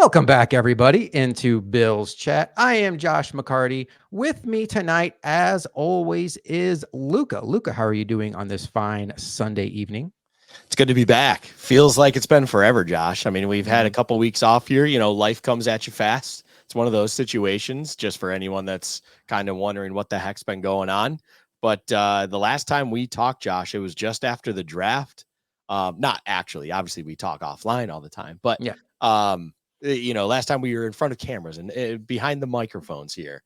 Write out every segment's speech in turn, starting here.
Welcome back, everybody, into Bill's Chat. I am Josh McCarty. With me tonight, as always, is Luca. Luca, how are you doing on this fine Sunday evening? It's good to be back. Feels like it's been forever, Josh. I mean, we've had a Mhm. couple weeks off here. Life comes at you fast. It's one of those situations, just for anyone that's kind of wondering what the heck's been going on. But the last time we talked, Josh, it was just after the draft. Not actually, obviously, we talk offline all the time. But, Yeah. last time we were in front of cameras and behind the microphones here,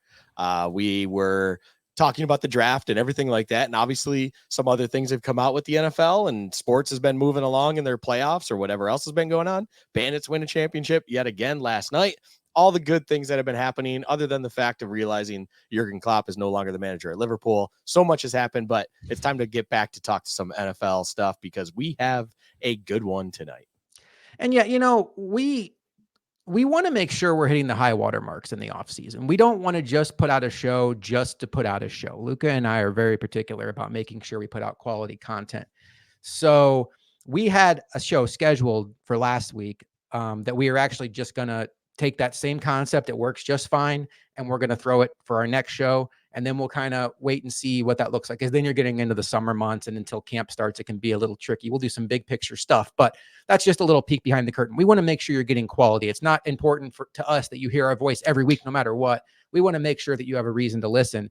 we were talking about the draft and everything like that. And obviously some other things have come out with the NFL, and sports has been moving along in their playoffs or whatever else has been going on. Bandits win a championship yet again last night. All the good things that have been happening, other than the fact of realizing Jurgen Klopp is no longer the manager at Liverpool. So much has happened, but it's time to get back to talk to some NFL stuff because we have a good one tonight. And yeah, we want to make sure we're hitting the high water marks in the off season. We don't want to just put out a show just to put out a show. Luca and I are very particular about making sure we put out quality content. So we had a show scheduled for last week that we are actually just going to take that same concept. It works just fine. And we're going to throw it for our next show. And then we'll kind of wait and see what that looks like. Because then you're getting into the summer months. And until camp starts, it can be a little tricky. We'll do some big picture stuff. But that's just a little peek behind the curtain. We want to make sure you're getting quality. It's not important to us that you hear our voice every week, no matter what. We want to make sure that you have a reason to listen.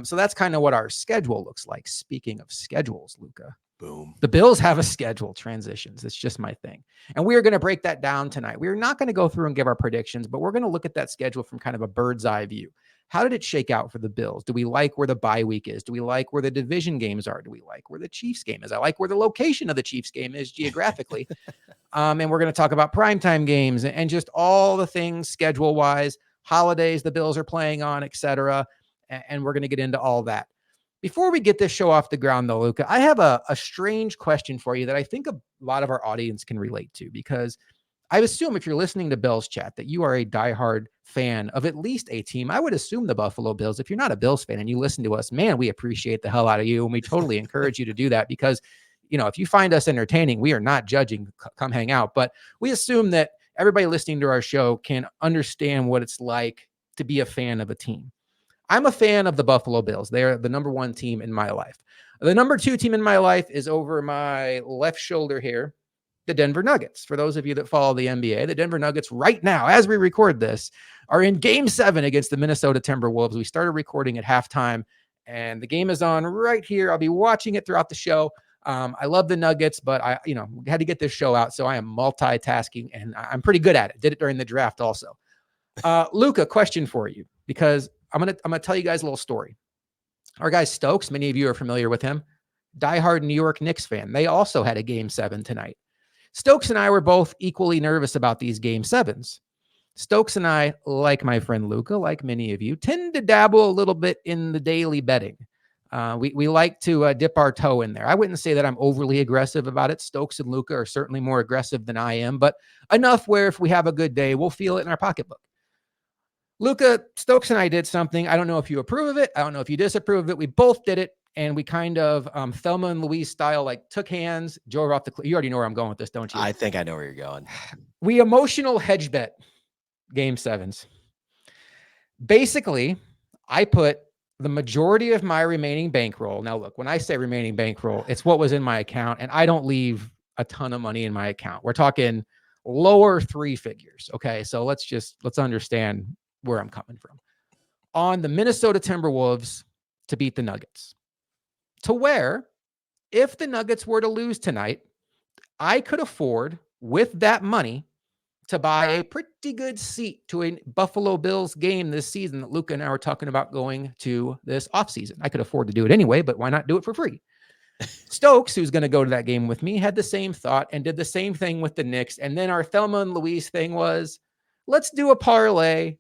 So that's kind of what our schedule looks like. Speaking of schedules, Luca. Boom. The Bills have a schedule transitions. It's just my thing. And we are going to break that down tonight. We're not going to go through and give our predictions, but we're going to look at that schedule from kind of a bird's eye view. How did it shake out for the Bills? Do we like where the bye week is? Do we like where the division games are? Do we like where the Chiefs game is? I like where the location of the Chiefs game is geographically. And we're going to talk about primetime games and just all the things schedule wise, holidays the Bills are playing on, etc. And we're going to get into all that. Before we get this show off the ground, though, Luca, I have a strange question for you that I think a lot of our audience can relate to, because I assume if you're listening to Bills Chat that you are a diehard fan of at least a team. I would assume the Buffalo Bills. If you're not a Bills fan and you listen to us, man, we appreciate the hell out of you. And we totally encourage you to do that because, if you find us entertaining, we are not judging. Come hang out. But we assume that everybody listening to our show can understand what it's like to be a fan of a team. I'm a fan of the Buffalo Bills. They're the number one team in my life. The number two team in my life is over my left shoulder here, the Denver Nuggets. For those of you that follow the NBA, the Denver Nuggets right now, as we record this, are in Game 7 against the Minnesota Timberwolves. We started recording at halftime, and the game is on right here. I'll be watching it throughout the show. I love the Nuggets, but I had to get this show out, so I am multitasking, and I'm pretty good at it. Did it during the draft also. Luca, question for you, because I'm gonna tell you guys a little story. Our guy Stokes, many of you are familiar with him, diehard New York Knicks fan. They also had a Game 7 tonight. Stokes and I were both equally nervous about these Game 7s. Stokes and I, like my friend Luca, like many of you, tend to dabble a little bit in the daily betting. We like to dip our toe in there. I wouldn't say that I'm overly aggressive about it. Stokes and Luca are certainly more aggressive than I am, but enough where if we have a good day, we'll feel it in our pocketbook. Luca, Stokes and I did something. I don't know if you approve of it. I don't know if you disapprove of it. We both did it. And we kind of Thelma and Louise style, like took hands, drove off the cliff. You already know where I'm going with this, don't you? I think I know where you're going. We emotional hedge bet Game 7s. Basically, I put the majority of my remaining bankroll. Now, look, when I say remaining bankroll, it's what was in my account. And I don't leave a ton of money in my account. We're talking lower three figures. Okay. So let's understand where I'm coming from. On the Minnesota Timberwolves to beat the Nuggets, to where if the Nuggets were to lose tonight, I could afford with that money to buy a pretty good seat to a Buffalo Bills game this season that Luca and I were talking about going to this offseason. I could afford to do it anyway, but why not do it for free? Stokes, who's going to go to that game with me, had the same thought and did the same thing with the Knicks. And then our Thelma and Louise thing was, let's do a parlay.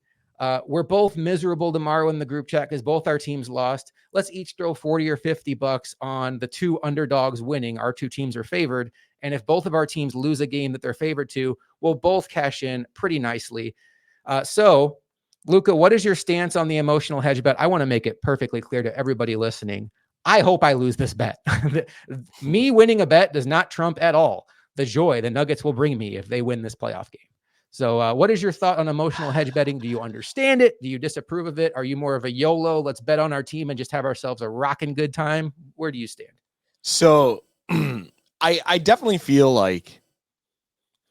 We're both miserable tomorrow in the group chat because both our teams lost. Let's each throw 40 or 50 bucks on the two underdogs winning. Our two teams are favored. And if both of our teams lose a game that they're favored to, we'll both cash in pretty nicely. So, Luca, what is your stance on the emotional hedge bet? I want to make it perfectly clear to everybody listening. I hope I lose this bet. Me winning a bet does not trump at all the joy the Nuggets will bring me if they win this playoff game. So what is your thought on emotional hedge betting? Do you understand it? Do you disapprove of it? Are you more of a YOLO, let's bet on our team and just have ourselves a rocking good time? Where do you stand? So I definitely feel like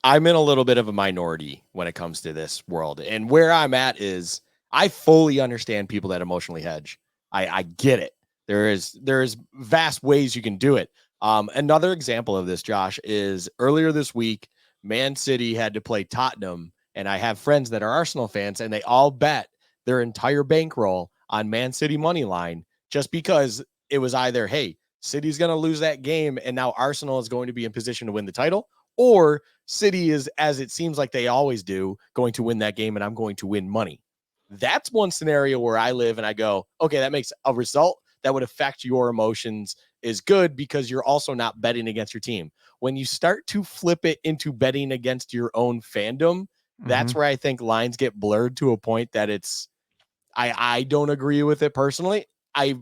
I'm in a little bit of a minority when it comes to this world. And where I'm at is I fully understand people that emotionally hedge. I get it. There's vast ways you can do it. Another example of this, Josh, is earlier this week, Man City had to play Tottenham, and I have friends that are Arsenal fans, and they all bet their entire bankroll on Man City money line just because it was either, hey, City's going to lose that game, and now Arsenal is going to be in position to win the title, or City is, as it seems like they always do, going to win that game, and I'm going to win money. That's one scenario where I live and I go, okay, that makes a result that would affect your emotions is good because you're also not betting against your team. When you start to flip it into betting against your own fandom, that's where I think lines get blurred to a point that it's I don't agree with it personally. I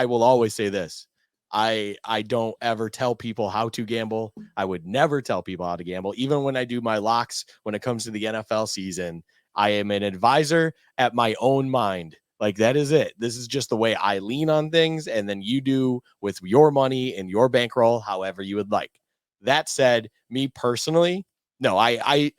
will always say this. I don't ever tell people how to gamble. I would never tell people how to gamble. Even when I do my locks when it comes to the NFL season, I am an advisor at my own mind. Like that is it. This is just the way I lean on things, and then you do with your money and your bankroll however you would like. That said, me personally, no, I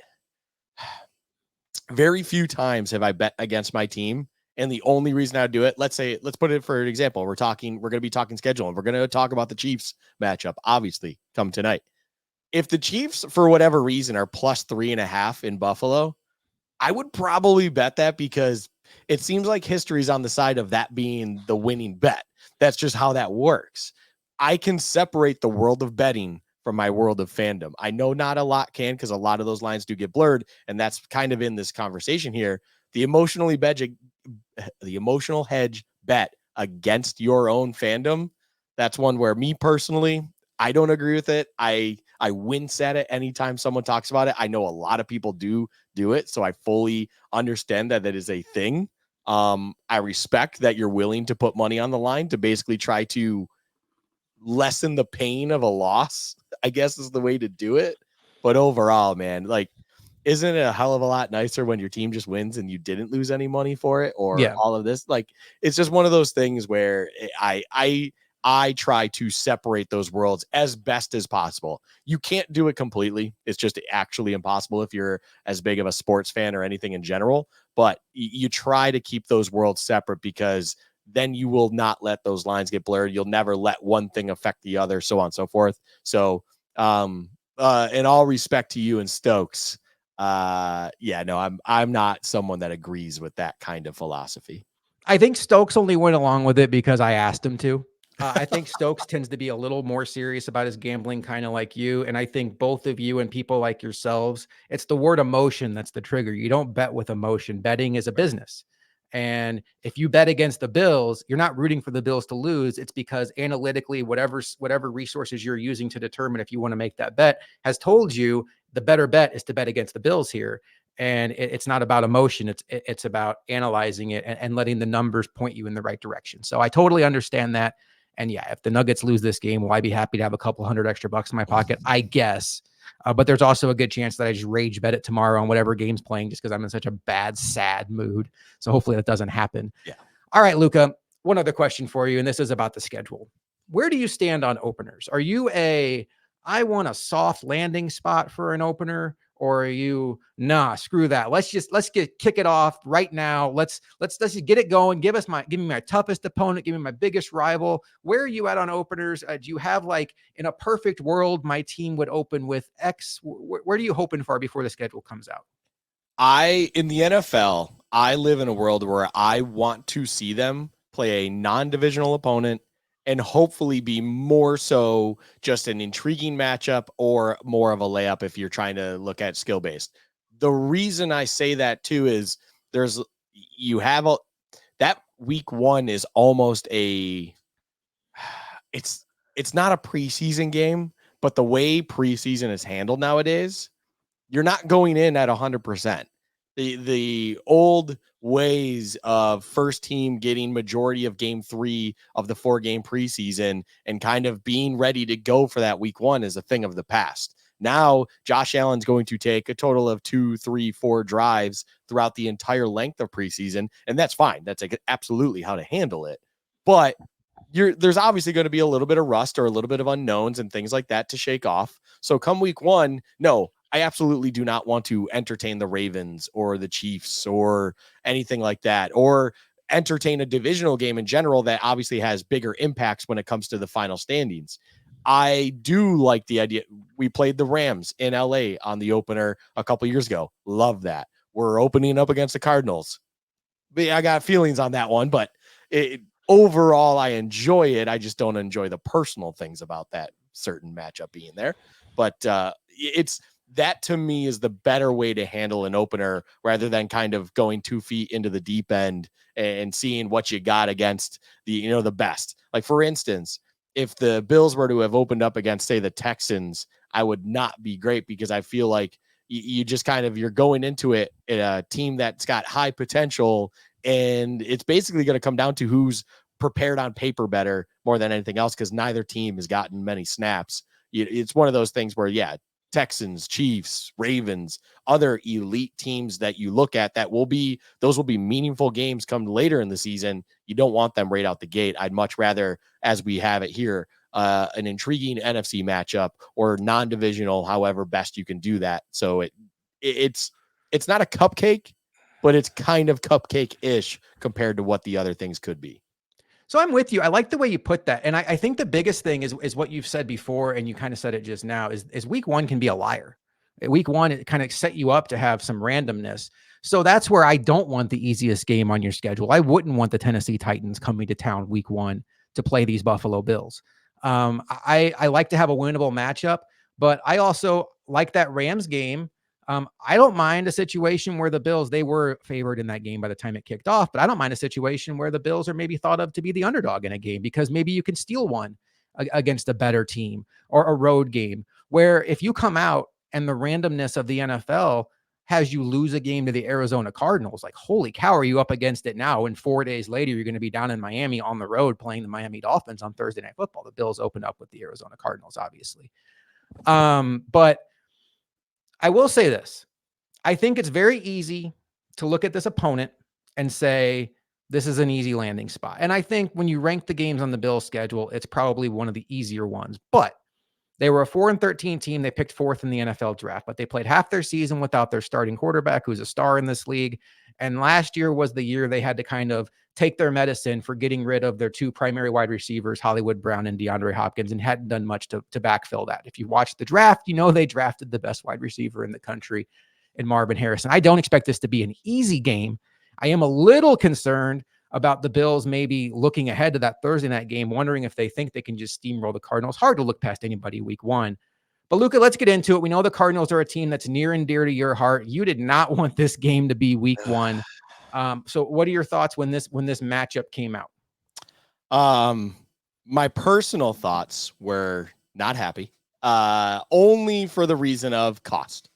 very few times have I bet against my team. And the only reason I do it, let's put it for an example. We're going to be talking schedule, and we're going to talk about the Chiefs matchup, obviously, come tonight. If the Chiefs, for whatever reason, are plus 3.5 in Buffalo, I would probably bet that because it seems like history is on the side of that being the winning bet. That's just how that works. I can separate the world of betting from my world of fandom. I know not a lot can because a lot of those lines do get blurred, and that's kind of in this conversation here. The emotional hedge bet against your own fandom, that's one where me personally, I don't agree with it. I wince at it anytime someone talks about it. I know a lot of people do it, so I fully understand that is a thing. I respect that you're willing to put money on the line to basically try to lessen the pain of a loss, I guess is the way to do it. But overall, man, like, isn't it a hell of a lot nicer when your team just wins and you didn't lose any money for it or Yeah. all of this? Like, it's just one of those things where I try to separate those worlds as best as possible. You can't do it completely. It's just actually impossible if you're as big of a sports fan or anything in general. But you try to keep those worlds separate because then you will not let those lines get blurred. You'll never let one thing affect the other, so on and so forth. So, in all respect to you and Stokes, yeah, no, I'm not someone that agrees with that kind of philosophy. I think Stokes only went along with it because I asked him to. I think Stokes tends to be a little more serious about his gambling, kind of like you. And I think both of you and people like yourselves, it's the word emotion that's the trigger. You don't bet with emotion. Betting is a Right. business. And if you bet against the Bills, you're not rooting for the Bills to lose. It's because analytically, whatever resources you're using to determine if you want to make that bet has told you the better bet is to bet against the Bills here. And it's not about emotion. It's about analyzing it and letting the numbers point you in the right direction. So I totally understand that. And yeah, if the Nuggets lose this game, will I be happy to have a couple hundred extra bucks in my pocket? I guess. But there's also a good chance that I just rage bet it tomorrow on whatever game's playing just because I'm in such a bad, sad mood. So hopefully that doesn't happen. Yeah. All right, Luka, one other question for you, and this is about the schedule. Where do you stand on openers? Are you I want a soft landing spot for an opener, or are you nah, screw that. Let's kick it off right now. Let's just get it going. Give me my toughest opponent, give me my biggest rival. Where are you at on openers? Do you have like in a perfect world, my team would open with X? Where are you hoping for before the schedule comes out? In the NFL, I live in a world where I want to see them play a non-divisional opponent and hopefully be more so just an intriguing matchup or more of a layup if you're trying to look at skill based. The reason I say that too is there's you have a that week one is almost a it's it's not a preseason game, but the way preseason is handled nowadays, you're not going in at 100%. The old ways of first team getting majority of game 3 of the 4-game preseason and kind of being ready to go for that week one is a thing of the past. Now Josh Allen's going to take a total of 2, 3, 4 drives throughout the entire length of preseason, and that's fine. That's like absolutely how to handle it. But there's obviously going to be a little bit of rust or a little bit of unknowns and things like that to shake off. So come week 1, no, I absolutely do not want to entertain the Ravens or the Chiefs or anything like that, or entertain a divisional game in general that obviously has bigger impacts when it comes to the final standings. I do like the idea. We played the Rams in LA on the opener a couple years ago. Love that. We're opening up against the Cardinals. But I got feelings on that one, but overall, I enjoy it. I just don't enjoy the personal things about that certain matchup being there. But it's that, to me, is the better way to handle an opener rather than kind of going 2 feet into the deep end and seeing what you got against the best. Like, for instance, if the Bills were to have opened up against, say, the Texans, I would not be great, because I feel like you just kind of, you're going into it a team that's got high potential, and it's basically going to come down to who's prepared on paper better more than anything else, because neither team has gotten many snaps. It's one of those things where, yeah, Texans, Chiefs, Ravens, other elite teams that you look at, those will be meaningful games come later in the season. You don't want them right out the gate. I'd much rather, as we have it here, an intriguing NFC matchup or non-divisional, however best you can do that. So it's not a cupcake, but it's kind of cupcake-ish compared to what the other things could be. So I'm with you. I like the way you put that. And I think the biggest thing is what you've said before, and you kind of said it just now, is week 1 can be a liar. Week 1, it kind of set you up to have some randomness. So that's where I don't want the easiest game on your schedule. I wouldn't want the Tennessee Titans coming to town week 1 to play these Buffalo Bills. I like to have a winnable matchup, but I also like that Rams game. I don't mind a situation where the Bills, they were favored in that game by the time it kicked off, but I don't mind a situation where the Bills are maybe thought of to be the underdog in a game, because maybe you can steal one against a better team, or a road game where if you come out and the randomness of the NFL has you lose a game to the Arizona Cardinals, like, holy cow, are you up against it now? And 4 days later, you're going to be down in Miami on the road playing the Miami Dolphins on Thursday Night Football. The Bills opened up with the Arizona Cardinals, obviously. But I will say this. I think it's very easy to look at this opponent and say, this is an easy landing spot. And I think when you rank the games on the Bills schedule, it's probably one of the easier ones. But they were a 4-13 team. They picked 4th in the NFL draft, but they played half their season without their starting quarterback, who's a star in this league. And last year was the year they had to kind of take their medicine for getting rid of their 2 primary wide receivers, Hollywood Brown and DeAndre Hopkins, and hadn't done much to backfill that. If you watched the draft, you know they drafted the best wide receiver in the country in Marvin Harrison. I don't expect this to be an easy game. I am a little concerned about the Bills maybe looking ahead to that Thursday night game, wondering if they think they can just steamroll the Cardinals. Hard to look past anybody week 1. But Luka, let's get into it. We know the Cardinals are a team that's near and dear to your heart. You did not want this game to be week 1. So what are your thoughts when this matchup came out? My personal thoughts were not happy, only for the reason of cost.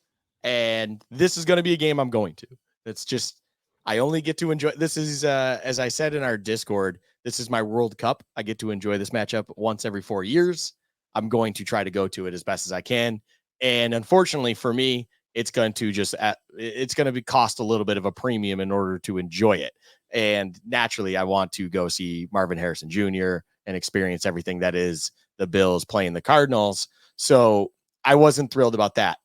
And this is going to be a game I'm going to. It's just, I only get to enjoy. This is, as I said in our Discord, this is my World Cup. I get to enjoy this matchup once every 4 years. I'm going to try to go to it as best as I can. And unfortunately for me, it's going to cost a little bit of a premium in order to enjoy it. And naturally, I want to go see Marvin Harrison Jr. and experience everything that is the Bills playing the Cardinals. So I wasn't thrilled about that.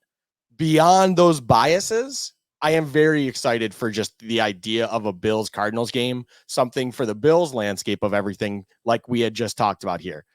Beyond those biases, I am very excited for just the idea of a Bills Cardinals game, something for the Bills landscape of everything like we had just talked about here.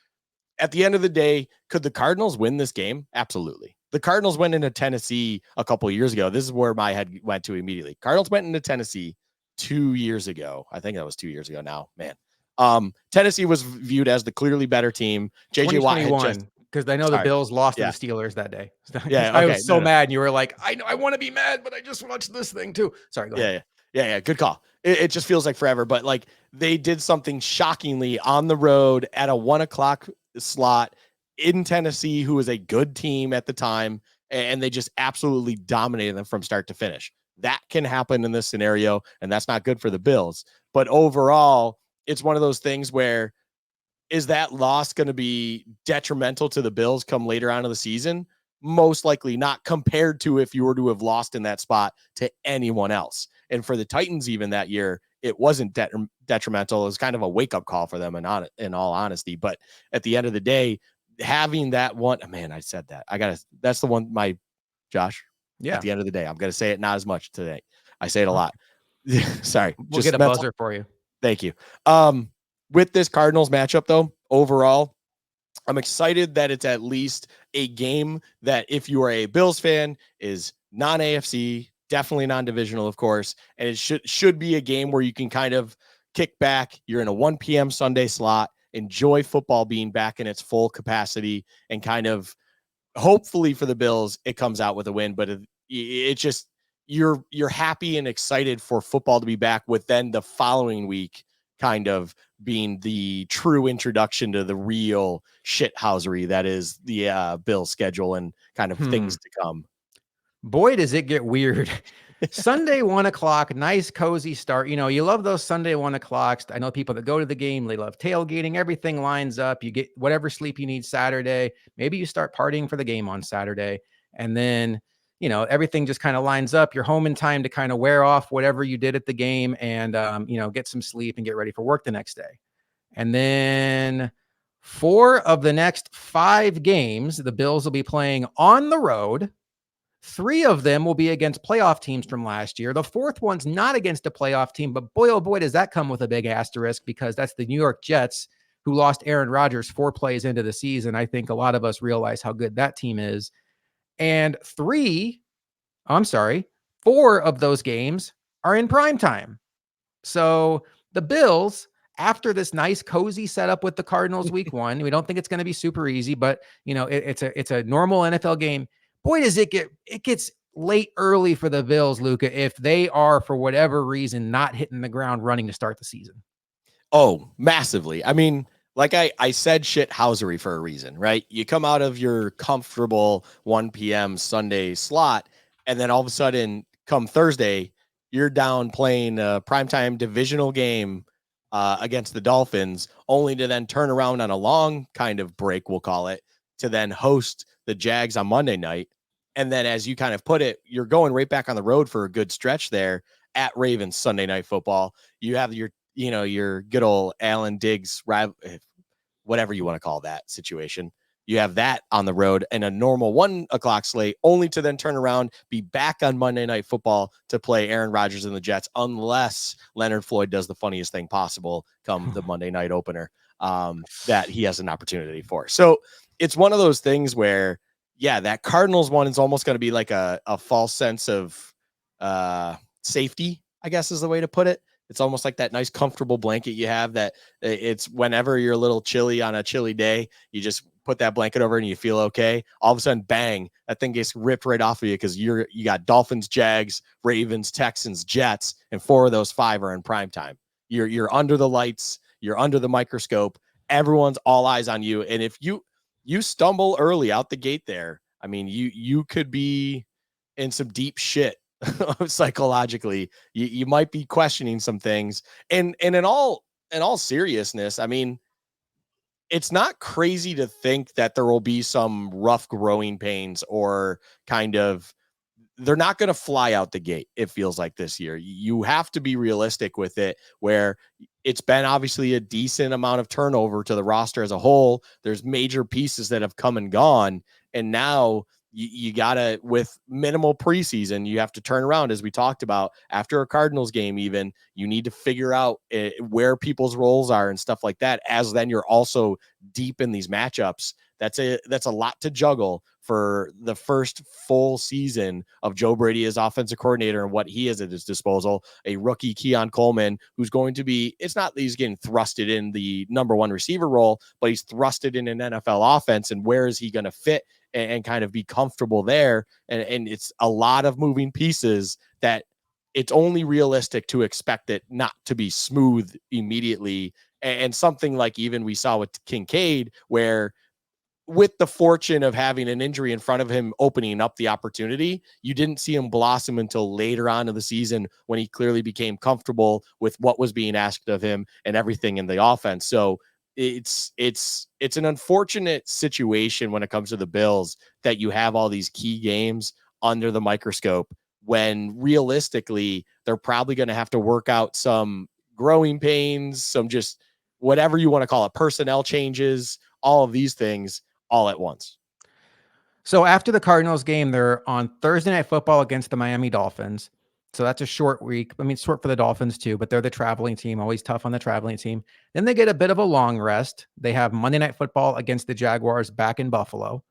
At the end of the day, could the Cardinals win this game? Absolutely. The Cardinals went into Tennessee a couple of years ago. This is where my head went to immediately. Cardinals went into Tennessee 2 years ago. I think that was 2 years ago now, man. Tennessee was viewed as the clearly better team. JJ Watt had just, because I know the Bills lost to the Steelers that day. Yeah, I was so mad. And you were like, I know I want to be mad, but I just watched this thing too. Sorry, go ahead. Yeah. Good call. It just feels like forever, but like they did something shockingly on the road at a 1:00 slot in Tennessee, who was a good team at the time, and they just absolutely dominated them from start to finish. That can happen in this scenario, and that's not good for the Bills. But overall, it's one of those things where, is that loss going to be detrimental to the Bills come later on in the season? most likely not, compared to if you were to have lost in that spot to anyone else. And for the Titans, even that year, it wasn't detrimental. It was kind of a wake-up call for them, in all honesty. But at the end of the day, having that one, man, I said that. That's the one, Josh, Yeah. at the end of the day, I'm going to say it not as much today. I say it a lot. Sorry. We'll get a buzzer for you. Thank you. With this Cardinals matchup, though, overall, I'm excited that it's at least a game that, if you are a Bills fan, is non-AFC, definitely non-divisional, of course, and it should be a game where you can kind of kick back. You're in a 1 p.m. Sunday slot, enjoy football being back in its full capacity, and kind of, hopefully for the Bills, it comes out with a win. But it just, you're happy and excited for football to be back, with then the following week kind of being the true introduction to the real shithousery that is the Bills schedule and kind of things to come. Boy, does it get weird. Sunday, 1:00, nice, cozy start. You know, you love those Sunday 1:00. I know people that go to the game, they love tailgating. Everything lines up. You get whatever sleep you need Saturday. Maybe you start partying for the game on Saturday. And then, you know, everything just kind of lines up. You're home in time to kind of wear off whatever you did at the game and, you know, get some sleep and get ready for work the next day. And then 4 of the next 5 games, the Bills will be playing on the road. 3 of them will be against playoff teams from last year. The 4th one's not against a playoff team, but boy, oh boy, does that come with a big asterisk, because that's the New York Jets, who lost Aaron Rodgers 4 plays into the season. I think a lot of us realize how good that team is. And 4 of those games are in prime time. So the Bills, after this nice cozy setup with the Cardinals week 1, we don't think it's going to be super easy, but you know, it's a normal NFL game. Boy, does it gets late early for the Bills, Luka, if they are, for whatever reason, not hitting the ground running to start the season. Oh, massively. I mean, like I said, shithousery for a reason, right? You come out of your comfortable 1 p.m. Sunday slot, and then all of a sudden, come Thursday, you're down playing a primetime divisional game against the Dolphins, only to then turn around on a long kind of break, we'll call it, to then host the Jags on Monday night. And then, as you kind of put it, you're going right back on the road for a good stretch there at Ravens Sunday Night Football. You have your good old Alan Diggs, whatever you want to call that situation. You have that on the road and a normal 1:00 slate, only to then turn around, be back on Monday Night Football to play Aaron Rodgers and the Jets, unless Leonard Floyd does the funniest thing possible come the Monday night opener that he has an opportunity for. So it's one of those things where, yeah, that Cardinals one is almost going to be like a false sense of safety, I guess is the way to put it. It's almost like that nice comfortable blanket you have that it's whenever you're a little chilly on a chilly day, you just put that blanket over and you feel okay. All of a sudden, bang, that thing gets ripped right off of you, because you got Dolphins, Jags, Ravens, Texans, Jets, and 4 of those 5 are in prime time. You're under the lights, you're under the microscope. Everyone's all eyes on you. And if you stumble early out the gate there, I mean, you could be in some deep shit psychologically. You might be questioning some things. And in all seriousness, I mean, it's not crazy to think that there will be some rough growing pains, or kind of, they're not going to fly out the gate, it feels like, this year. You have to be realistic with it, where it's been obviously a decent amount of turnover to the roster as a whole. There's major pieces that have come and gone, and now you gotta, with minimal preseason, you have to turn around, as we talked about, after a Cardinals game. Even, you need to figure out where people's roles are and stuff like that, as then you're also deep in these matchups. That's a lot to juggle for the first full season of Joe Brady as offensive coordinator, and what he has at his disposal. A rookie, Keon Coleman, who's going to be, it's not that he's getting thrusted in the number 1 receiver role, but he's thrusted in an NFL offense. And where is he going to fit and kind of be comfortable there? And it's a lot of moving pieces that it's only realistic to expect it not to be smooth immediately. And something like even we saw with Kincaid, where, with the fortune of having an injury in front of him opening up the opportunity, you didn't see him blossom until later on in the season, when he clearly became comfortable with what was being asked of him and everything in the offense. So it's an unfortunate situation when it comes to the Bills that you have all these key games under the microscope when realistically they're probably going to have to work out some growing pains, some just whatever you want to call it, personnel changes, all of these things all at once. So after the Cardinals game, they're on Thursday Night Football against the Miami Dolphins. So that's a short week. I mean, short for the Dolphins too, but they're the traveling team, always tough on the traveling team. Then they get a bit of a long rest. They have Monday Night Football against the Jaguars back in Buffalo.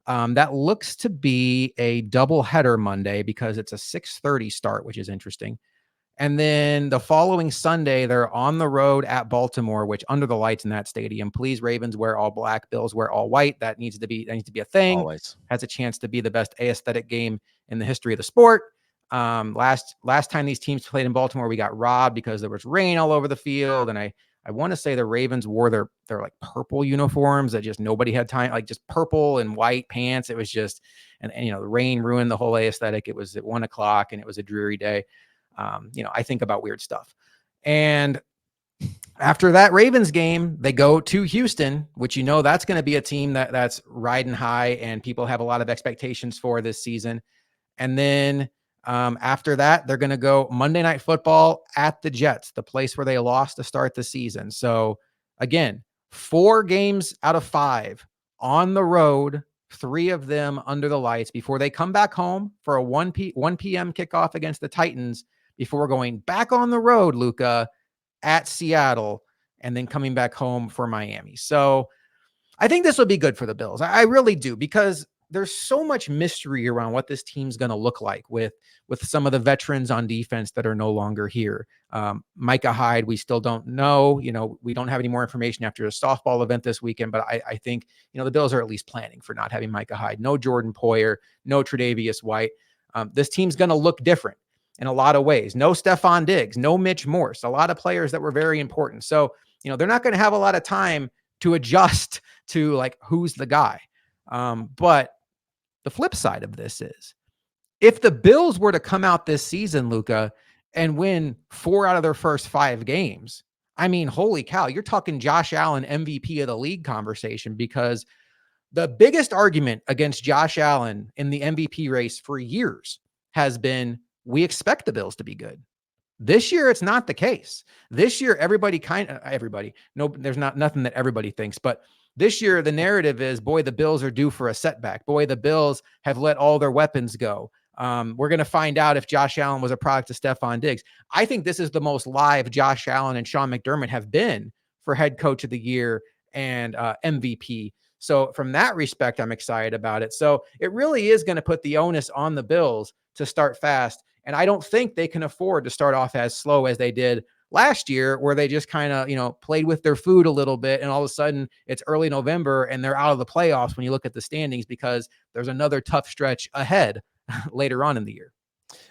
That looks to be a double header Monday because it's a 6:30 start, which is interesting. And then the following Sunday, they're on the road at Baltimore, which under the lights in that stadium. Please, Ravens wear all black, Bills wear all white. That needs to be a thing. Always Has a chance to be the best aesthetic game in the history of the sport. Last time these teams played in Baltimore, we got robbed because there was rain all over the field, and I want to say the Ravens wore their like purple uniforms that just nobody had time, like just purple and white pants. It was just, and the rain ruined the whole aesthetic. It was at 1:00 and it was a dreary day. I think about weird stuff. And after that Ravens game, they go to Houston, which that's going to be a team that's riding high and people have a lot of expectations for this season. And then after that, they're going to go Monday Night Football at the Jets, the place where they lost to start the season. So again, 4 games out of 5 on the road, 3 of them under the lights before they come back home for a 1 p.m. kickoff against the Titans before going back on the road, Luka, at Seattle, and then coming back home for Miami. So I think this will be good for the Bills. I really do, because there's so much mystery around what this team's going to look like with some of the veterans on defense that are no longer here. Micah Hyde, we still don't know. We don't have any more information after a softball event this weekend, but I think, the Bills are at least planning for not having Micah Hyde. No Jordan Poyer, no Tre'Davious White. This team's going to look different in a lot of ways. No Stephon Diggs, no Mitch Morse, a lot of players that were very important. So, they're not going to have a lot of time to adjust to like, who's the guy. But the flip side of this is, if the Bills were to come out this season, Luka, and win 4 out of their first 5 games, I mean, holy cow, you're talking Josh Allen MVP of the league conversation, because the biggest argument against Josh Allen in the MVP race for years has been, we expect the Bills to be good. This year, it's not the case. This year, no, there's nothing that everybody thinks, but this year, the narrative is, boy, the Bills are due for a setback. Boy, the Bills have let all their weapons go. We're going to find out if Josh Allen was a product of Stephon Diggs. I think this is the most live Josh Allen and Sean McDermott have been for head coach of the year and MVP. So from that respect, I'm excited about it. So it really is going to put the onus on the Bills to start fast. And I don't think they can afford to start off as slow as they did last year, where they just kind of, played with their food a little bit. And all of a sudden it's early November and they're out of the playoffs when you look at the standings, because there's another tough stretch ahead later on in the year.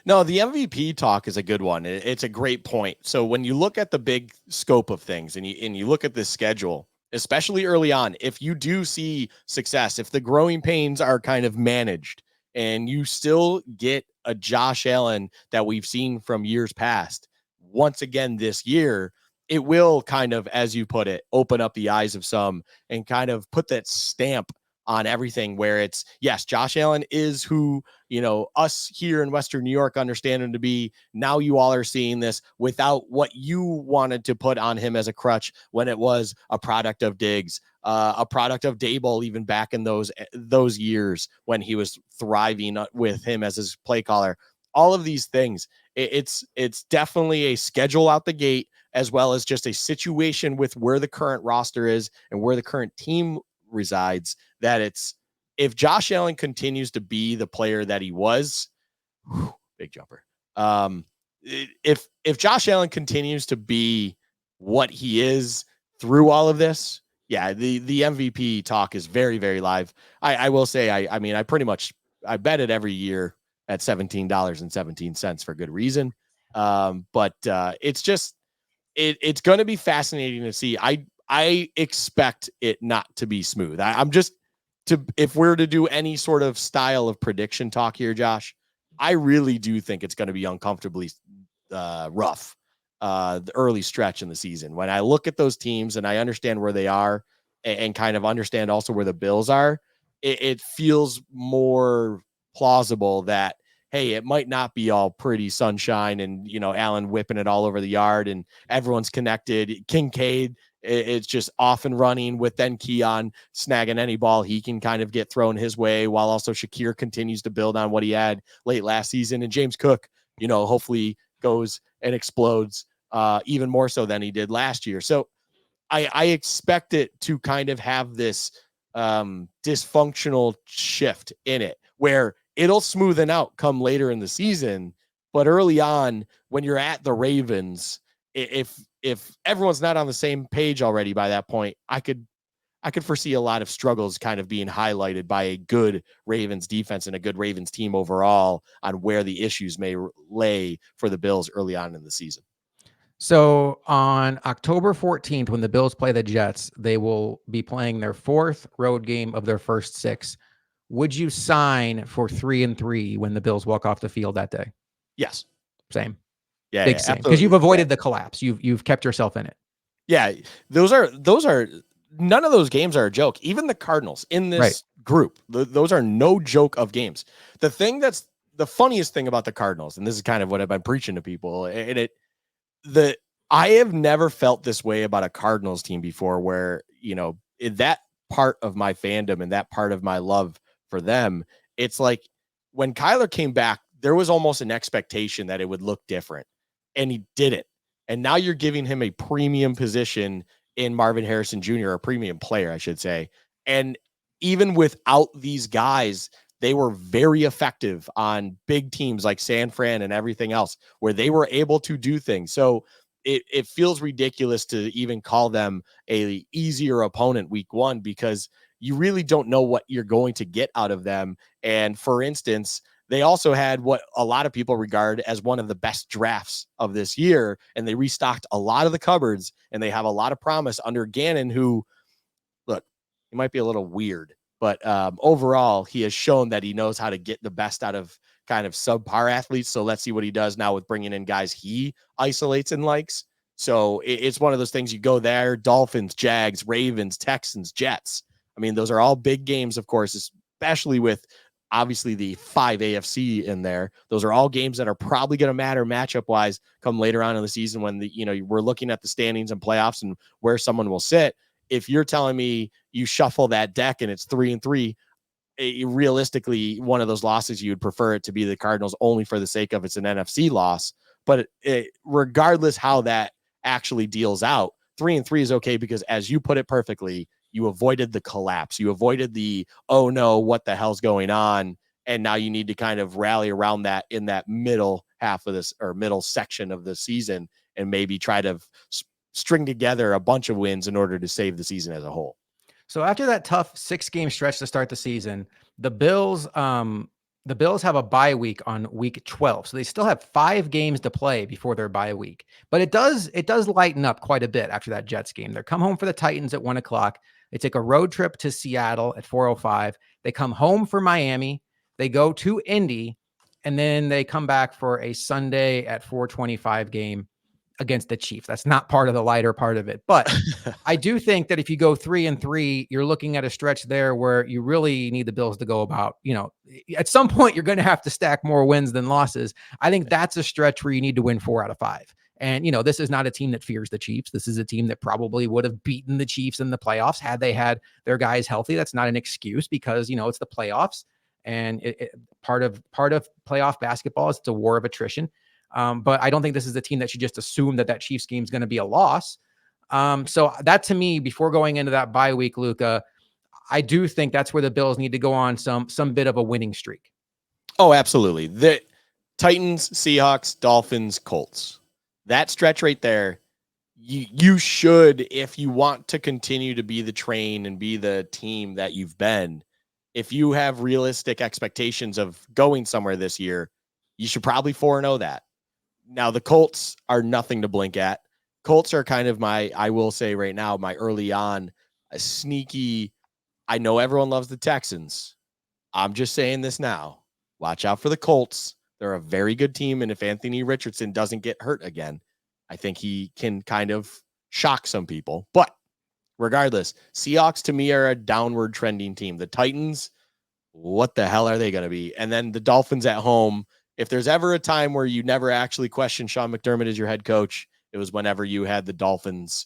No, the MVP talk is a good one. It's a great point. So when you look at the big scope of things and you look at this schedule, especially early on, if you do see success, if the growing pains are kind of managed and you still get a Josh Allen that we've seen from years past, once again this year, it will kind of, as you put it, open up the eyes of some and kind of put that stamp on everything, where it's, yes, Josh Allen is who, us here in Western New York understand him to be. Now you all are seeing this without what you wanted to put on him as a crutch when it was a product of Diggs, a product of Daboll, even back in those years when he was thriving with him as his play caller. All of these things, it's definitely a schedule out the gate, as well as just a situation with where the current roster is and where the current team resides, that it's, if Josh Allen continues to be the player that he was, big jumper. If Josh Allen continues to be what he is through all of this, yeah, the MVP talk is very, very live. I will say, I mean, I bet it every year at $17.17 for good reason. But it's just, it's going to be fascinating to see. I expect it not to be smooth. If we're to do any sort of style of prediction talk here, Josh, I really do think it's going to be uncomfortably rough. the early stretch in the season. When I look at those teams and I understand where they are and kind of understand also where the Bills are, it feels more plausible that, hey, it might not be all pretty sunshine and, Allen whipping it all over the yard and everyone's connected. Kincaid, it's just off and running with then Keon snagging any ball he can kind of get thrown his way, while also Shakir continues to build on what he had late last season. And James Cook, hopefully goes and explodes even more so than he did last year. So I expect it to kind of have this dysfunctional shift in it where it'll smoothen out come later in the season. But early on, when you're at the Ravens, if everyone's not on the same page already by that point, I could foresee a lot of struggles kind of being highlighted by a good Ravens defense and a good Ravens team overall on where the issues may lay for the Bills early on in the season. So on October 14th, when the Bills play the Jets, they will be playing their 4th road game of their first 6. Would you sign for 3-3 when the Bills walk off the field that day? Yes. Same. Yeah. Big yeah, same. Because you've avoided the collapse. You've kept yourself in it. Yeah. Those are none of those games are a joke. Even the Cardinals in this group, those are no joke of games. The thing that's the funniest thing about the Cardinals, and this is kind of what I've been preaching to people, and I have never felt this way about a Cardinals team before, where, in that part of my fandom and that part of my love for them, it's like when Kyler came back, there was almost an expectation that it would look different, and he didn't. And now you're giving him a premium position in Marvin Harrison Jr., a premium player, I should say. And even without these guys, they were very effective on big teams like San Fran and everything else, where they were able to do things. So it feels ridiculous to even call them a easier opponent week 1, because you really don't know what you're going to get out of them. And for instance, they also had what a lot of people regard as one of the best drafts of this year, and they restocked a lot of the cupboards, and they have a lot of promise under Gannon, who, look, he might be a little weird, but overall, he has shown that he knows how to get the best out of kind of subpar athletes. So let's see what he does now with bringing in guys he isolates and likes. So it's one of those things. You go there: Dolphins, Jags, Ravens, Texans, Jets. I mean, those are all big games, of course, especially with obviously the 5 AFC in there. Those are all games that are probably going to matter matchup wise come later on in the season, when we're looking at the standings and playoffs and where someone will sit. If you're telling me you shuffle that deck and it's 3-3, realistically, one of those losses, you would prefer it to be the Cardinals only for the sake of it's an NFC loss. But regardless how that actually deals out, 3-3 is okay, because as you put it perfectly, you avoided the collapse. You avoided the, oh no, what the hell's going on? And now you need to kind of rally around that in that middle half of this, or middle section of the season, and maybe try to string together a bunch of wins in order to save the season as a whole. So after that tough 6-game stretch to start the season, the Bills have a bye week on week 12. So they still have 5 games to play before their bye week. But it does lighten up quite a bit after that Jets game. They come home for the Titans at 1:00. They take a road trip to Seattle at 4:05. They come home for Miami. They go to Indy, and then they come back for a Sunday at 4:25 game against the Chiefs. That's not part of the lighter part of it. But I do think that if you go 3-3, you're looking at a stretch there where you really need the Bills to go about, at some point you're going to have to stack more wins than losses. I think that's a stretch where you need to win 4 out of 5. And, this is not a team that fears the Chiefs. This is a team that probably would have beaten the Chiefs in the playoffs had they had their guys healthy. That's not an excuse, because, it's the playoffs, and part of playoff basketball is it's a war of attrition. But I don't think this is a team that should just assume that Chiefs game is going to be a loss. So that, to me, before going into that bye week, Luka, I do think that's where the Bills need to go on some bit of a winning streak. Oh, absolutely. The Titans, Seahawks, Dolphins, Colts. That stretch right there, you should, if you want to continue to be the train and be the team that you've been, if you have realistic expectations of going somewhere this year, you should probably 4-0 that. Now, the Colts are nothing to blink at. Colts are kind of I will say right now, my early on, a sneaky, I know everyone loves the Texans. I'm just saying this now. Watch out for the Colts. They're a very good team, and if Anthony Richardson doesn't get hurt again, I think he can kind of shock some people. But regardless, Seahawks to me are a downward trending team. The Titans, what the hell are they going to be? And then the Dolphins at home. If there's ever a time where you never actually question Sean McDermott as your head coach, it was whenever you had the Dolphins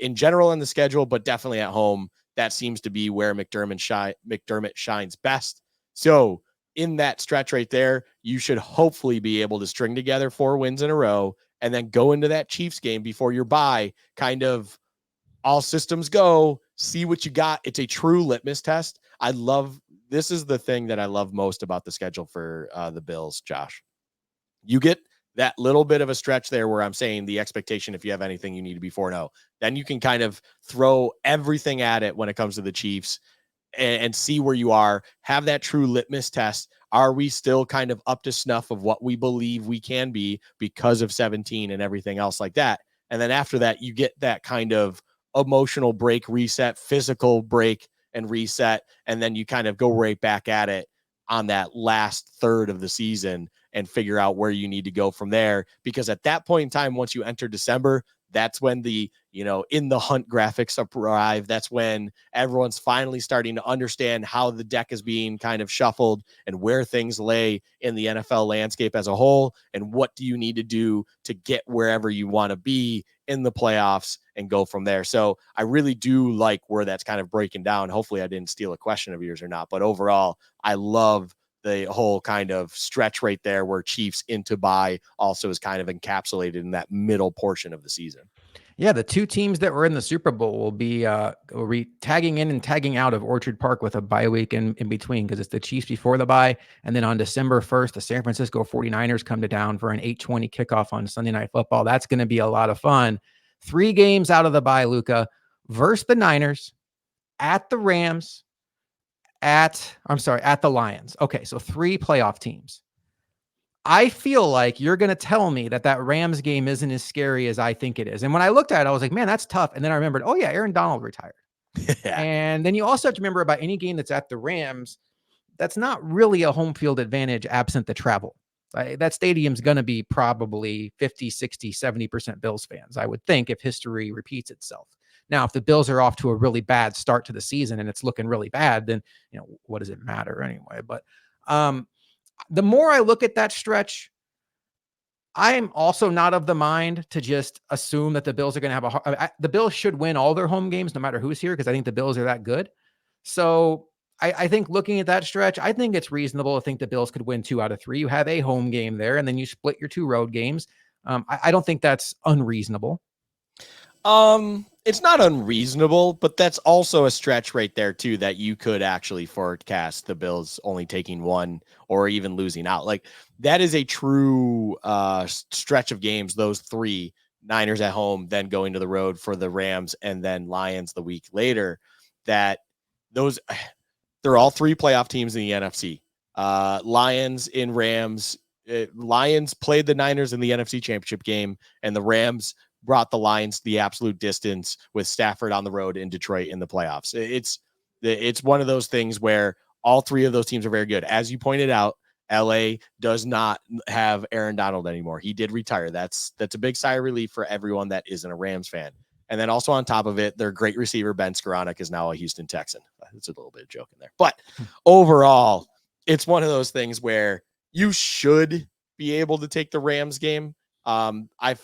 in general in the schedule, but definitely at home. That seems to be where McDermott shines best. So in that stretch right there, you should hopefully be able to string together 4 wins in a row and then go into that Chiefs game before your bye, kind of all systems go, see what you got. It's a true litmus test. This is the thing that I love most about the schedule for the Bills, Josh. You get that little bit of a stretch there where I'm saying the expectation, if you have anything, you need to be 4-0. Then you can kind of throw everything at it when it comes to the Chiefs and see where you are, have that true litmus test. Are we still kind of up to snuff of what we believe we can be because of 17 and everything else like that? And then after that, you get that kind of emotional break, reset, physical break and reset. And then you kind of go right back at it on that last third of the season and figure out where you need to go from there. Because at that point in time, once you enter December, that's when the, in the hunt graphics arrive. That's when everyone's finally starting to understand how the deck is being kind of shuffled and where things lay in the NFL landscape as a whole. And what do you need to do to get wherever you want to be in the playoffs and go from there. So I really do like where that's kind of breaking down. Hopefully I didn't steal a question of yours or not, but overall, I love the whole kind of stretch right there where Chiefs into bye also is kind of encapsulated in that middle portion of the season. Yeah, the 2 teams that were in the Super Bowl will be tagging in and tagging out of Orchard Park with a bye week in between, because it's the Chiefs before the bye. And then on December 1st, the San Francisco 49ers come to town for an 8:20 kickoff on Sunday Night Football. That's going to be a lot of fun. 3 games out of the bye, Luka, versus the Niners, at the Rams, at the Lions. Okay, so 3 playoff teams. I feel like you're going to tell me that Rams game isn't as scary as I think it is. And when I looked at it, I was like, man, that's tough. And then I remembered, oh yeah, Aaron Donald retired. Yeah. And then you also have to remember about any game that's at the Rams, that's not really a home field advantage absent the travel. That stadium's going to be probably 50, 60, 70% Bills fans, I would think, if history repeats itself. Now, if the Bills are off to a really bad start to the season and it's looking really bad, then, what does it matter anyway? But the more I look at that stretch, I am also not of the mind to just assume that the Bills are going to have the Bills should win all their home games, no matter who's here, because I think the Bills are that good. So I think looking at that stretch, I think it's reasonable to think the Bills could win 2 out of 3. You have a home game there, and then you split your 2 road games. I don't think that's unreasonable. It's not unreasonable, but that's also a stretch right there too, that you could actually forecast the Bills only taking 1 or even losing out. Like, that is a true stretch of games, those 3, Niners at home, then going to the road for the Rams, and then Lions the week later. That those they're all 3 playoff teams in the NFC. Lions in Rams. Lions played the Niners in the NFC Championship game, and the Rams brought the Lions the absolute distance with Stafford on the road in Detroit in the playoffs. It's one of those things where all 3 of those teams are very good. As you pointed out, LA does not have Aaron Donald anymore. He did retire. That's a big sigh of relief for everyone that isn't a Rams fan. And then also on top of it, their great receiver, Ben Skoranek, is now a Houston Texan. It's a little bit of joke in there. But overall, it's one of those things where you should be able to take the Rams game. I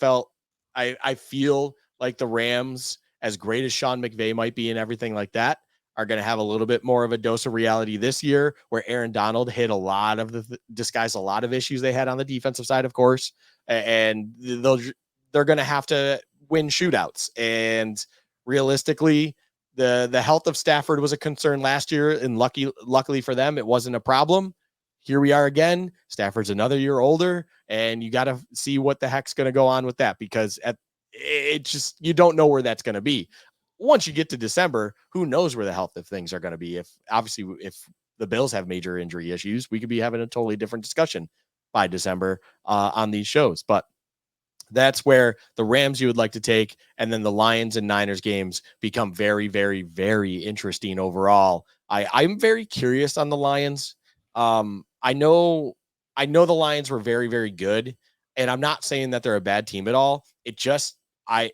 feel like the Rams, as great as Sean McVay might be and everything like that, are going to have a little bit more of a dose of reality this year, where Aaron Donald hit disguised a lot of issues they had on the defensive side, of course, and they're going to have to win shootouts. And realistically, the health of Stafford was a concern last year, and luckily for them, it wasn't a problem. Here we are again. Stafford's another year older, and you got to see what the heck's going to go on with that, because you don't know where that's going to be. Once you get to December, who knows where the health of things are going to be? If the Bills have major injury issues, we could be having a totally different discussion by December on these shows. But that's where the Rams you would like to take, and then the Lions and Niners games become very, very, very interesting overall. I'm very curious on the Lions. I know the Lions were very, very good, And I'm not saying that they're a bad team at all. It just, I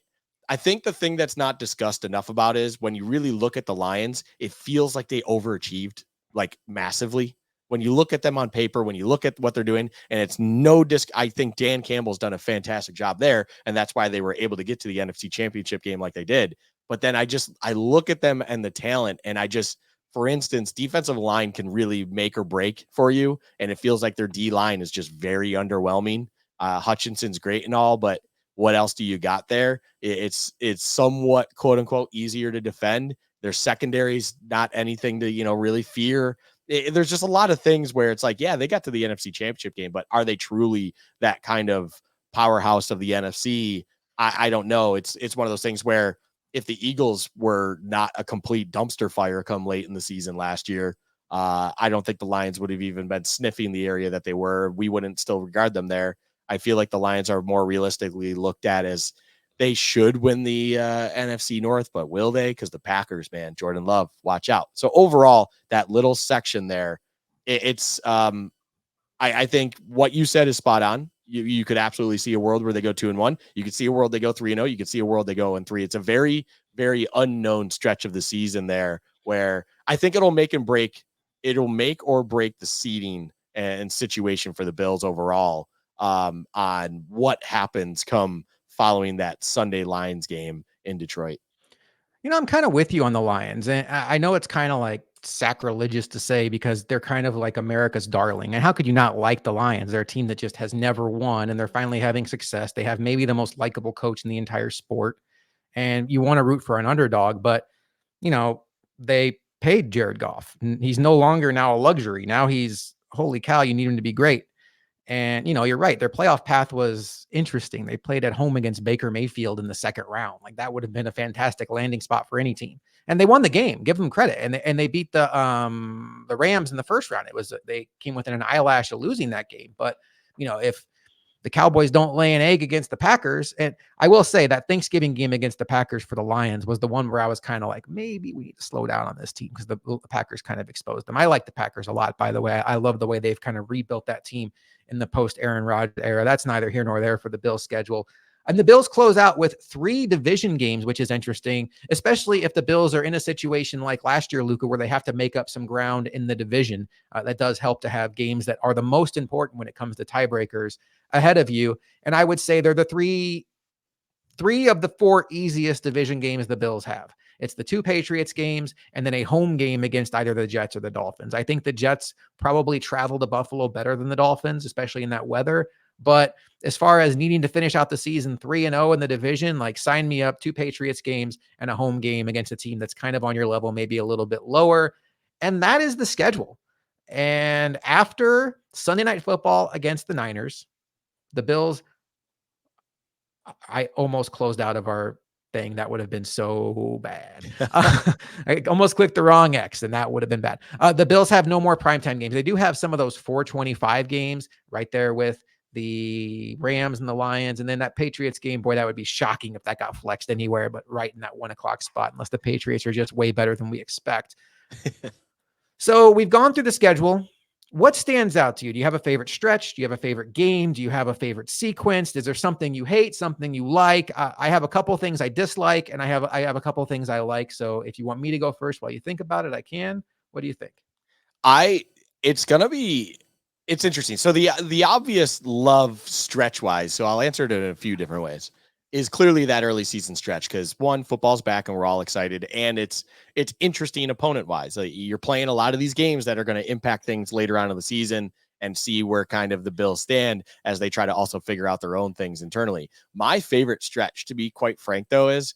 think the thing that's not discussed enough about is when you really look at the Lions, it feels like they overachieved like massively. When you look at them on paper, when you look at what they're doing, and it's no disc, I think Dan Campbell's done a fantastic job there, and that's why they were able to get to the NFC Championship game like they did. But then I look at them and the talent, and for instance, defensive line can really make or break for you, and it feels like their D line is just very underwhelming. Hutchinson's great and all, but what else do you got there? It's somewhat quote unquote easier to defend. Their secondary's not anything to really fear. There's just a lot of things where it's like, yeah, they got to the NFC Championship game, but are they truly that kind of powerhouse of the NFC? I don't know. It's one of those things where if the Eagles were not a complete dumpster fire come late in the season last year, I don't think the Lions would have even been sniffing the area that they were. We wouldn't still regard them there. I feel like the Lions are more realistically looked at as they should win the NFC North, but will they? Because the Packers, man, Jordan Love, watch out. So overall, that little section there, it's I think what you said is spot on. You could absolutely see a world where they go 2-1. You could see a world they go 3-0. You could see a world they go 1-3. It's a very, very unknown stretch of the season there where I think it'll make or break the seeding and situation for the Bills overall on what happens come following that Sunday Lions game in Detroit. I'm kind of with you on the Lions. And I know it's kind of like sacrilegious to say because they're kind of like America's darling. And how could you not like the Lions? They're a team that just has never won and they're finally having success. They have maybe the most likable coach in the entire sport. And you want to root for an underdog, but they paid Jared Goff. He's no longer now a luxury. Now he's, holy cow, you need him to be great. And, you're right. Their playoff path was interesting. They played at home against Baker Mayfield in the second round. Like that would have been a fantastic landing spot for any team. And they won the game. Give them credit. And they beat the Rams in the first round. They came within an eyelash of losing that game. But, if the Cowboys don't lay an egg against the Packers, and I will say that Thanksgiving game against the Packers for the Lions was the one where I was kind of like, maybe we need to slow down on this team because the Packers kind of exposed them. I like the Packers a lot, by the way. I love the way they've kind of rebuilt that team in the post Aaron Rodgers era. That's neither here nor there for the Bills schedule. And the Bills close out with 3 division games, which is interesting, especially if the Bills are in a situation like last year, Luka, where they have to make up some ground in the division. That does help to have games that are the most important when it comes to tiebreakers ahead of you. And I would say they're the three of the 4 easiest division games the Bills have. It's the 2 Patriots games and then a home game against either the Jets or the Dolphins. I think the Jets probably travel to Buffalo better than the Dolphins, especially in that weather. But as far as needing to finish out the season 3-0 in the division, like sign me up, 2 Patriots games and a home game against a team that's kind of on your level, maybe a little bit lower. And that is the schedule. And after Sunday Night Football against the Niners, the Bills, I almost closed out of our thing. That would have been so bad. I almost clicked the wrong X and that would have been bad. The Bills have no more primetime games. They do have some of those 425 games right there with the Rams and the Lions. And then that Patriots game, boy, that would be shocking if that got flexed anywhere, but right in that 1:00 spot, unless the Patriots are just way better than we expect. So we've gone through the schedule. What stands out to you? Do you have a favorite stretch? Do you have a favorite game? Do you have a favorite sequence? Is there something you hate, something you like? I have a couple things I dislike, and I have a couple things I like. So if you want me to go first while you think about it, I can. What do you think? It's interesting. So the obvious love stretch wise, so I'll answer it in a few different ways, is clearly that early season stretch because one, football's back and we're all excited, and it's interesting opponent wise. You're playing a lot of these games that are going to impact things later on in the season and see where kind of the Bills stand as they try to also figure out their own things internally. My favorite stretch, to be quite frank, though, is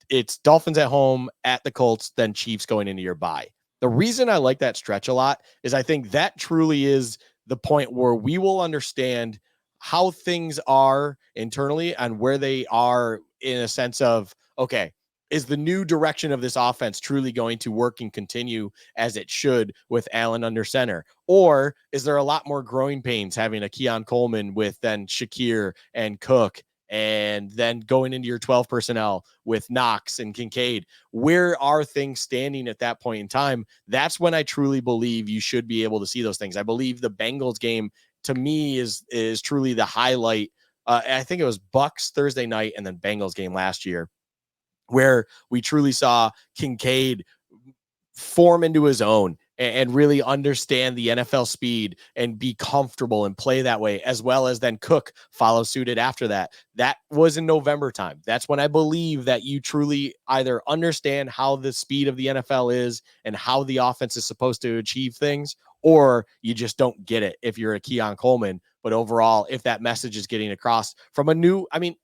it's Dolphins at home, at the Colts, then Chiefs going into your bye. The reason I like that stretch a lot is I think that truly is the point where we will understand how things are internally and where they are in a sense of, okay, is the new direction of this offense truly going to work and continue as it should with Allen under center? Or is there a lot more growing pains having a Keon Coleman with then Shakir and Cook and then going into your 12 personnel with Knox and Kincaid? Where are things standing at that point in time? That's when I truly believe you should be able to see those things. I believe the Bengals game to me is truly the highlight. I think it was Bucks Thursday night and then Bengals game last year, where we truly saw Kincaid form into his own and really understand the NFL speed and be comfortable and play that way, as well as then Cook follow suited after that. That was in November time. That's when I believe that you truly either understand how the speed of the NFL is and how the offense is supposed to achieve things, or you just don't get it if you're a Keon Coleman. But overall, if that message is getting across from a new, I mean,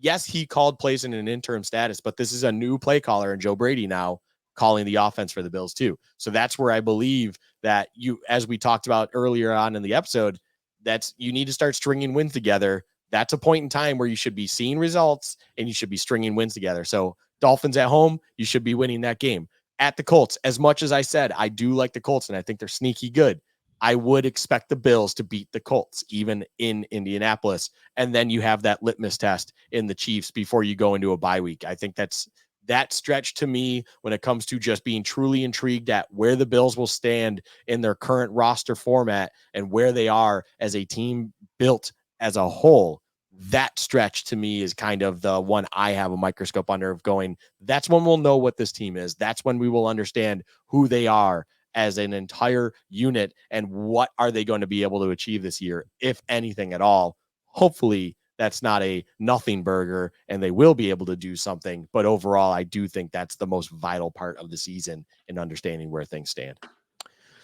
yes, he called plays in an interim status, but this is a new play caller and Joe Brady now calling the offense for the Bills too. So that's where I believe that you, as we talked about earlier on in the episode, that's you need to start stringing wins together. That's a point in time where you should be seeing results and you should be stringing wins together. So Dolphins at home, you should be winning that game. At the Colts, as much as I said, I do like the Colts and I think they're sneaky good. I would expect the Bills to beat the Colts, even in Indianapolis. And then you have that litmus test in the Chiefs before you go into a bye week. I think that's that stretch to me when it comes to just being truly intrigued at where the Bills will stand in their current roster format and where they are as a team built as a whole. That stretch to me is kind of the one I have a microscope under of going, that's when we'll know what this team is. That's when we will understand who they are as an entire unit and what are they going to be able to achieve this year, if anything at all. Hopefully that's not a nothing burger and they will be able to do something. But overall, I do think that's the most vital part of the season in understanding where things stand.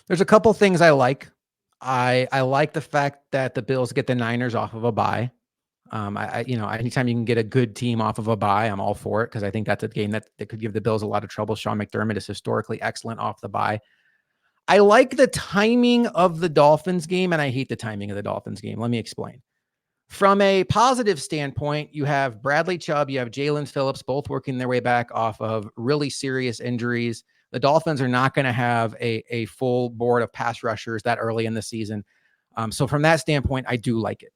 There's a couple things I like. I like the fact that the Bills get the Niners off of a bye. Anytime you can get a good team off of a bye, I'm all for it because I think that's a game that could give the Bills a lot of trouble. Sean McDermott is historically excellent off the bye. I like the timing of the Dolphins game, and I hate the timing of the Dolphins game. Let me explain. From a positive standpoint, you have Bradley Chubb, you have Jalen Phillips, both working their way back off of really serious injuries. The Dolphins are not going to have a full board of pass rushers that early in the season. So from that standpoint, I do like it.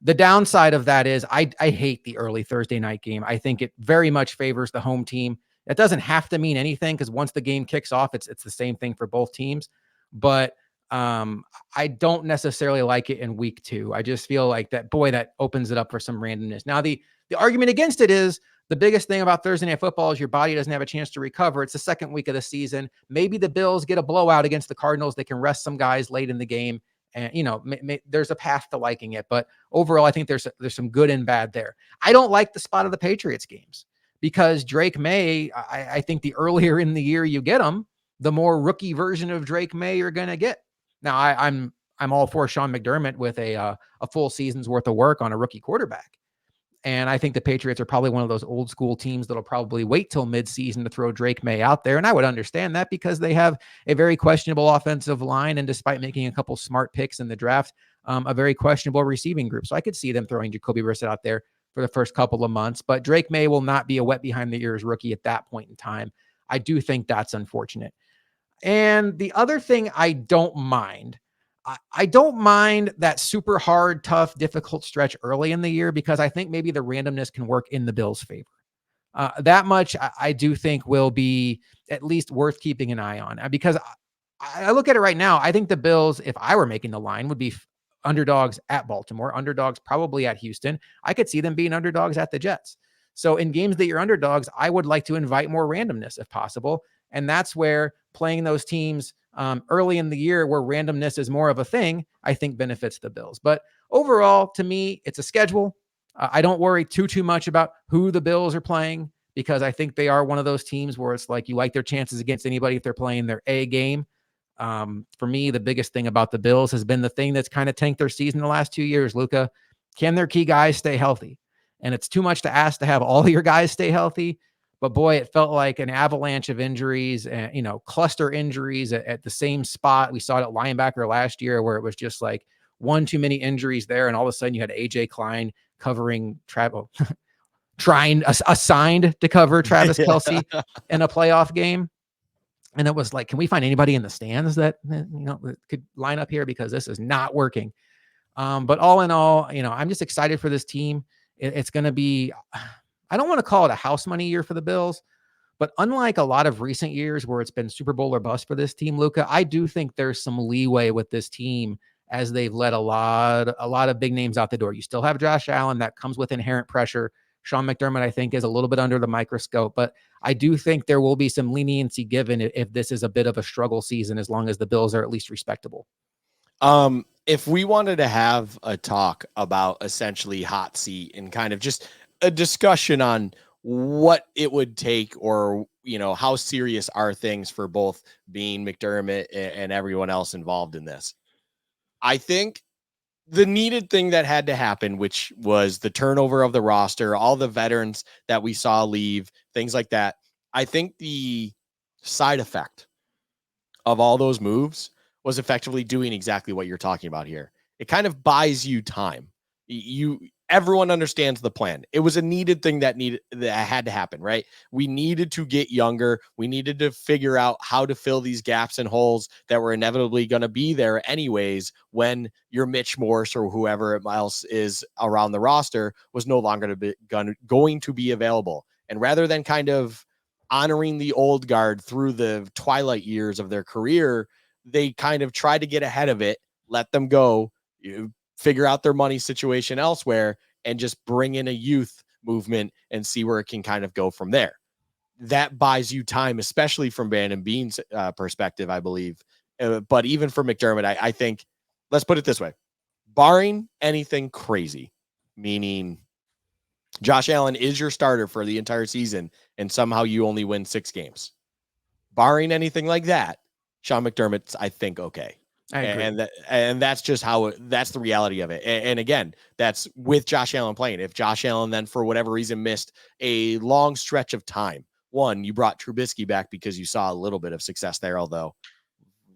The downside of that is I hate the early Thursday night game. I think it very much favors the home team. That doesn't have to mean anything because once the game kicks off, it's the same thing for both teams. But I don't necessarily like it in week 2. I just feel like that opens it up for some randomness. Now, the argument against it is the biggest thing about Thursday Night Football is your body doesn't have a chance to recover. It's the second week of the season. Maybe the Bills get a blowout against the Cardinals. They can rest some guys late in the game. And, there's a path to liking it. But overall, I think there's some good and bad there. I don't like the spot of the Patriots games because Drake May, I think the earlier in the year you get him, the more rookie version of Drake May you're going to get. Now, I'm all for Sean McDermott with a full season's worth of work on a rookie quarterback. And I think the Patriots are probably one of those old school teams that'll probably wait till midseason to throw Drake May out there. And I would understand that because they have a very questionable offensive line. And despite making a couple smart picks in the draft, a very questionable receiving group. So I could see them throwing Jacoby Brissett out there for the first couple of months. But Drake May will not be a wet behind the ears rookie at that point in time. I do think that's unfortunate. And the other thing I don't mind that super hard, tough, difficult stretch early in the year because I think maybe the randomness can work in the Bills' favor. That much I do think will be at least worth keeping an eye on because I look at it right now. I think the Bills, if I were making the line, would be underdogs at Baltimore, underdogs probably at Houston. I could see them being underdogs at the Jets. So in games that you're underdogs, I would like to invite more randomness if possible. And that's where playing those teams early in the year where randomness is more of a thing, I think benefits the Bills. But overall, to me, it's a schedule. I don't worry too much about who the Bills are playing because I think they are one of those teams where it's like you like their chances against anybody if they're playing their A game. For me, the biggest thing about the Bills has been the thing that's kind of tanked their season the last 2 years, Luka. Can their key guys stay healthy? And it's too much to ask to have all your guys stay healthy. But boy, it felt like an avalanche of injuries and, cluster injuries at the same spot. We saw it at linebacker last year where it was just like one too many injuries there. And all of a sudden you had AJ Klein covering assigned to cover Travis Kelce in a playoff game. And it was like, can we find anybody in the stands that could line up here because this is not working. But all in all, I'm just excited for this team. It's going to be, I don't want to call it a house money year for the Bills, but unlike a lot of recent years where it's been Super Bowl or bust for this team, Luka, I do think there's some leeway with this team as they've let a lot of big names out the door. You still have Josh Allen, that comes with inherent pressure. Sean McDermott, I think, is a little bit under the microscope, but I do think there will be some leniency given if this is a bit of a struggle season, as long as the Bills are at least respectable. If we wanted to have a talk about essentially hot seat and kind of just a discussion on what it would take, or how serious are things for both Bean, McDermott, and everyone else involved in this, I think the needed thing that had to happen, which was the turnover of the roster, all the veterans that we saw leave, things like that. I think the side effect of all those moves was effectively doing exactly what you're talking about here. It kind of buys you time. Everyone understands the plan. It was a needed thing that had to happen, right? We needed to get younger. We needed to figure out how to fill these gaps and holes that were inevitably going to be there anyways when your Mitch Morse or whoever else is around the roster was no longer going to be available. And rather than kind of honoring the old guard through the twilight years of their career, they kind of try to get ahead of it, let them go, figure out their money situation elsewhere, and just bring in a youth movement and see where it can kind of go from there. That buys you time, especially from Brandon Bean's perspective, I believe. But even for McDermott, I think, let's put it this way, barring anything crazy, meaning Josh Allen is your starter for the entire season and somehow you only win 6 games. Barring anything like that, Sean McDermott's, I think, okay. I agree. And that's just that's the reality of it. And again, that's with Josh Allen playing. If Josh Allen then for whatever reason missed a long stretch of time, one, you brought Trubisky back because you saw a little bit of success there, although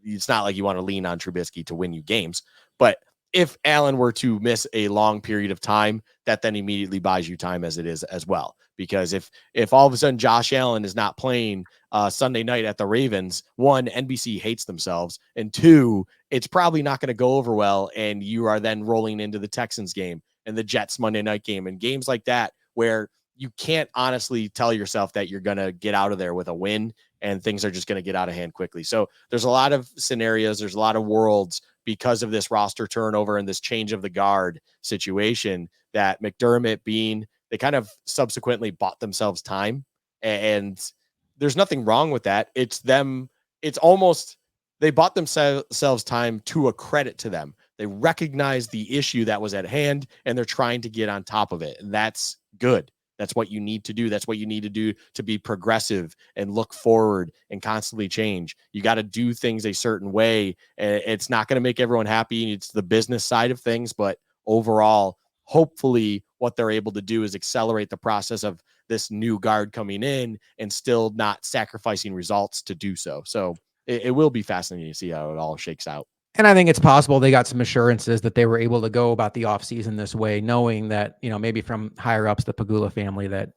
it's not like you want to lean on Trubisky to win you games. But if Allen were to miss a long period of time, that then immediately buys you time as it is as well. Because if all of a sudden Josh Allen is not playing Sunday night at the Ravens, one, NBC hates themselves, and two, it's probably not going to go over well, and you are then rolling into the Texans game and the Jets Monday night game and games like that where you can't honestly tell yourself that you're going to get out of there with a win, and things are just going to get out of hand quickly. So there's a lot of scenarios, there's a lot of worlds because of this roster turnover and this change of the guard situation that McDermott being, they kind of subsequently bought themselves time, and there's nothing wrong with that. It's them. It's almost, they bought themselves time to a credit to them. They recognize the issue that was at hand and they're trying to get on top of it. And that's good. That's what you need to do. That's what you need to do to be progressive and look forward and constantly change. You got to do things a certain way. And it's not going to make everyone happy. It's the business side of things, but overall, hopefully what they're able to do is accelerate the process of this new guard coming in and still not sacrificing results to do so. So it will be fascinating to see how it all shakes out. And I think it's possible they got some assurances that they were able to go about the offseason this way, knowing that, maybe from higher ups, the Pagula family, that,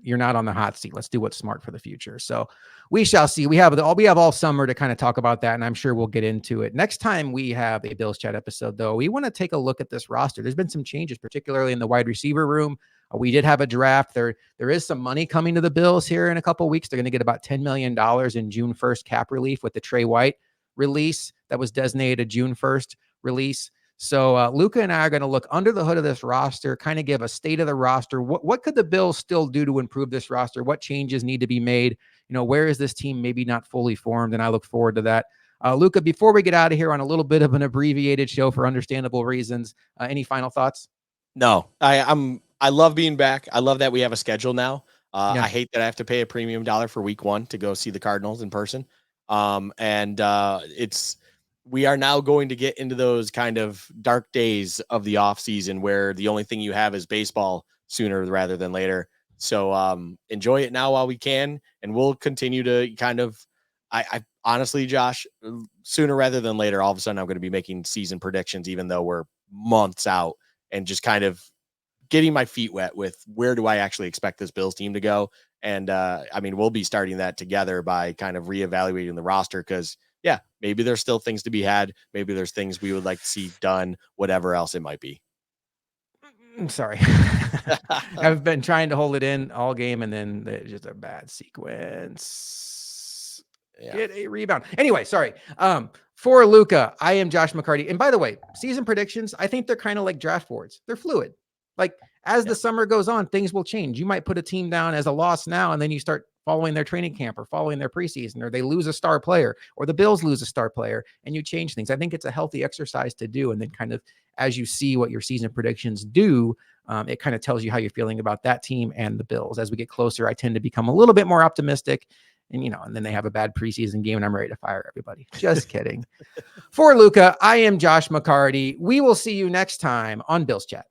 you're not on the hot seat. Let's do what's smart for the future. So we shall see. We have all summer to kind of talk about that, and I'm sure we'll get into it. Next time we have a Bills Chat episode, though, we want to take a look at this roster. There's been some changes, particularly in the wide receiver room. We did have a draft. There is some money coming to the Bills here in a couple of weeks. They're going to get about $10 million in June 1st cap relief with the Trey White release that was designated a June 1st release. So Luka and I are going to look under the hood of this roster, kind of give a state of the roster. What could the Bills still do to improve this roster? What changes need to be made? Where is this team maybe not fully formed? And I look forward to that. Luka, before we get out of here on a little bit of an abbreviated show for understandable reasons, any final thoughts? No, I love being back. I love that we have a schedule now. Yeah. I hate that I have to pay a premium dollar for week 1 to go see the Cardinals in person. And we are now going to get into those kind of dark days of the off season where the only thing you have is baseball sooner rather than later. So enjoy it now while we can, and we'll continue to kind of, I honestly, Josh, sooner rather than later, all of a sudden I'm going to be making season predictions, even though we're months out, and just kind of getting my feet wet with where do I actually expect this Bills team to go. And we'll be starting that together by kind of reevaluating the roster, because maybe there's still things to be had. Maybe there's things we would like to see done, whatever else it might be. I'm sorry. I've been trying to hold it in all game, and then just a bad sequence. Yeah. Get a rebound. Anyway, sorry. For Luka, I am Josh McCarty. And by the way, season predictions, I think they're kind of like draft boards. They're fluid. Like as the summer goes on, things will change. You might put a team down as a loss now, and then you start following their training camp or following their preseason, or they lose a star player, or the Bills lose a star player, and you change things. I think it's a healthy exercise to do. And then kind of as you see what your season predictions do, it kind of tells you how you're feeling about that team and the Bills. As we get closer, I tend to become a little bit more optimistic. And, and then they have a bad preseason game and I'm ready to fire everybody. Just kidding. For Luka, I am Josh McCarty. We will see you next time on Bills Chat.